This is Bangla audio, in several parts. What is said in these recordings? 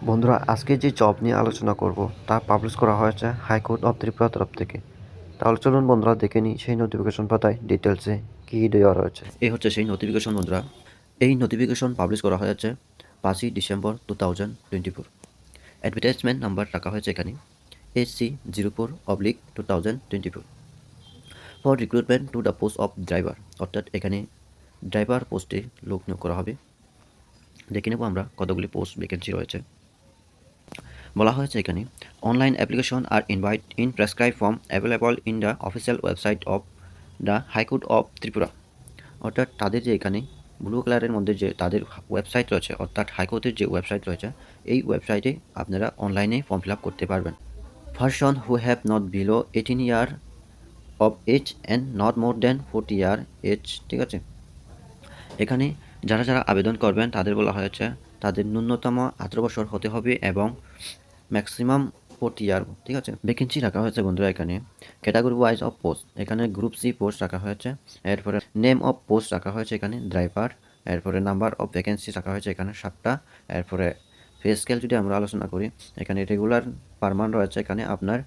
বন্ধুরা, আজকে যে জব নিয়ে আলোচনা করব তা পাবলিশ করা হয়েছে হাইকোর্ট অফ ত্রিপুরা তরফ থেকে। তাহলে চলুন বন্ধুরা দেখে নিই সেই নোটিফিকেশন পাতায় ডিটেলসে কী দেওয়া রয়েছে। এই হচ্ছে সেই নোটিফিকেশন বন্ধুরা। এই নোটিফিকেশন পাবলিশ করা হয়েছে 5ই ডিসেম্বর 2024। অ্যাডভার্টাইজমেন্ট নাম্বার রাখা হয়েছে এখানে SC04/2024 for recruitment to the post of driver, অর্থাৎ এখানে ড্রাইভার পোস্টে লোক নিয়োগ করা হবে। দেখে নেব আমরা কতগুলি পোস্ট ভ্যাকেন্সি রয়েছে। বলা হয়েছে এখানে online application are invite in prescribe form available in the official website of the high court of Tripura, অর্থাৎ তাদের যে এখানে ব্লু কালারের মধ্যে যে তাদের ওয়েবসাইট রয়েছে, অর্থাৎ হাইকোর্টের যে ওয়েবসাইট রয়েছে, এই ওয়েবসাইটে আপনারা অনলাইনে ফর্ম ফিল আপ করতে পারবেন। Person who have not below 18 year of age and not more than 40 year age, ঠিক আছে। এখানে যারা যারা আবেদন করবেন তাদের বলা হয়েছে তাদের ন্যূনতম 18 বছর হতে হবে এবং ম্যাক্সিমাম 40 ইয়ার, ঠিক আছে। ভ্যাকেন্সি রাখা হয়েছে বন্ধুরা এখানে ক্যাটাগরি ওয়াইজ অফ পোস্ট, এখানে গ্রুপ সি পোস্ট রাখা হয়েছে। এরপরে নেম অফ পোস্ট রাখা হয়েছে এখানে ড্রাইভার। এরপরে নাম্বার অফ ভ্যাকেন্সি রাখা হয়েছে এখানে 7টা। এরপরে পে স্কেল যদি আমরা আলোচনা করি, এখানে রেগুলার পার মান্থ রয়েছে এখানে আপনার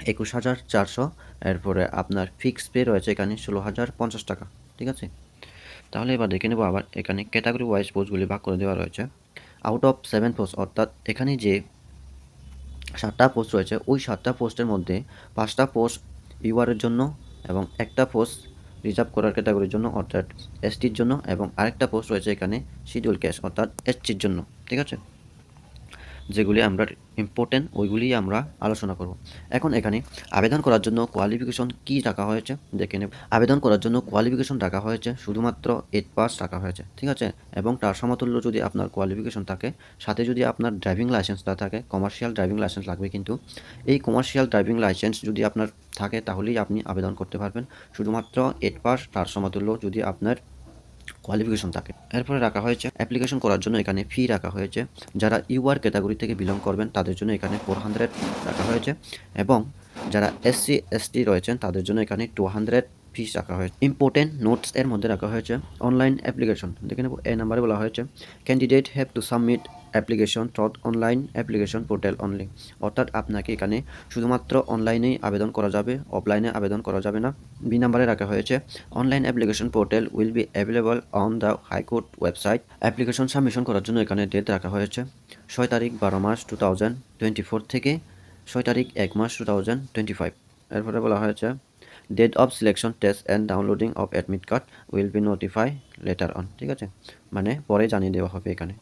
21,400। এরপরে আপনার ফিক্সড পে রয়েছে এখানে 16,050 টাকা, ঠিক আছে। তাহলে এবার দেখে নেব আবার এখানে ক্যাটাগরি ওয়াইজ পোস্টগুলি ভাগ করে দেওয়া রয়েছে। আউট অফ 7 পোস্ট, অর্থাৎ এখানে যে 7টা পোস্ট রয়েছে ওই 7টা পোস্টের মধ্যে 5টা পোস্ট ইউআরের জন্য এবং একটা পোস্ট রিজার্ভ করার ক্যাটাগরির জন্য অর্থাৎ এসটির জন্য, এবং আরেকটা পোস্ট রয়েছে এখানে শিডিউল ক্যাস্ট অর্থাৎ এসসির জন্য, ঠিক আছে। যেগুলি আমরা ইম্পর্টেন্ট ওইগুলি আমরা আলোচনা করব। এখন এখানে আবেদন করার জন্য কোয়ালিফিকেশন কী রাখা হয়েছে দেখে নেব। আবেদন করার জন্য কোয়ালিফিকেশন রাখা হয়েছে শুধুমাত্র 8 পাস রাখা হয়েছে, ঠিক আছে। এবং তার সমতুল্য যদি আপনার কোয়ালিফিকেশন থাকে, সাথে যদি আপনার ড্রাইভিং লাইসেন্সটা থাকে, কমার্শিয়াল ড্রাইভিং লাইসেন্স লাগবে কিন্তু। এই কমার্শিয়াল ড্রাইভিং লাইসেন্স যদি আপনার থাকে তাহলেই আপনি আবেদন করতে পারবেন। শুধুমাত্র 8 পাস, তার সমতুল্য যদি আপনার কোয়ালিফিকেশন থাকে। এরপরে রাখা হয়েছে অ্যাপ্লিকেশন করার জন্য এখানে ফি রাখা হয়েছে। যারা ইউআর ক্যাটাগরি থেকে বিলং করবেন তাদের জন্য এখানে 400 রাখা হয়েছে, এবং যারা এসসি এসটি রয়েছেন তাদের জন্য এখানে 200 ফিস রাখা হয়েছে। ইম্পর্টেন্ট নোটস এর মধ্যে রাখা হয়েছে অনলাইন অ্যাপ্লিকেশন, দেখে নেব। এই নাম্বারে বলা হয়েছে candidate have to submit application through online application portal only, অর্থাৎ আপনাকে এখানে শুধুমাত্র অনলাইনেই আবেদন করা যাবে, অফলাইনে আবেদন করা যাবে না। বি নাম্বারে রাখা হয়েছে online application portal will be available on the high court website. Application submission করার জন্য এখানে ডেট রাখা হয়েছে 6 তারিখ 12 মাস 2024 থেকে 6 তারিখ 1 মাস 2025। এরপরে বলা হয়েছে date of selection test and downloading of admit card will be notify later on, ঠিক আছে, মানে পরে জানিয়ে দেওয়া হবে এখানে।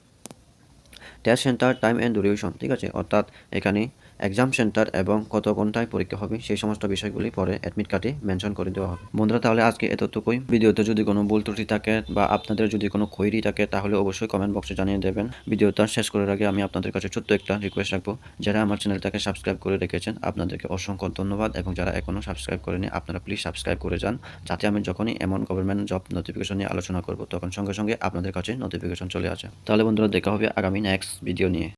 Test centre time and duration, ঠিক আছে, অর্থাৎ এখানে এক্সাম সেন্টার এবং কত ঘন্টায় পরীক্ষা হবে সেই সমস্ত বিষয়গুলি পরে অ্যাডমিট কার্ডে মেনশন করে দেওয়া হবে। বন্ধুরা, তাহলে আজকে এতটুকুই। ভিডিওতে যদি কোনো ভুল ত্রুটি থাকে বা আপনাদের যদি কোনো কোয়েরি থাকে তাহলে অবশ্যই কমেন্ট বক্সে জানিয়ে দেবেন। ভিডিওটা শেষ করার আগে আমি আপনাদের কাছে ছোট্ট একটা রিকোয়েস্ট রাখবো, যারা আমার চ্যানেলটাকে সাবস্ক্রাইব করে রেখেছেন আপনাদেরকে অসংখ্য ধন্যবাদ, এবং যারা এখনও সাবস্ক্রাইব করেনি আপনারা প্লিজ সাবস্ক্রাইব করে যান, যাতে আমি যখনই এমন গভর্নমেন্ট জব নোটিফিকেশন নিয়ে আলোচনা করব তখন সঙ্গে সঙ্গে আপনাদের কাছে নোটিফিকেশন চলে আসে। তাহলে বন্ধুরা, দেখা হবে আগামী নেক্সট ভিডিও নিয়ে।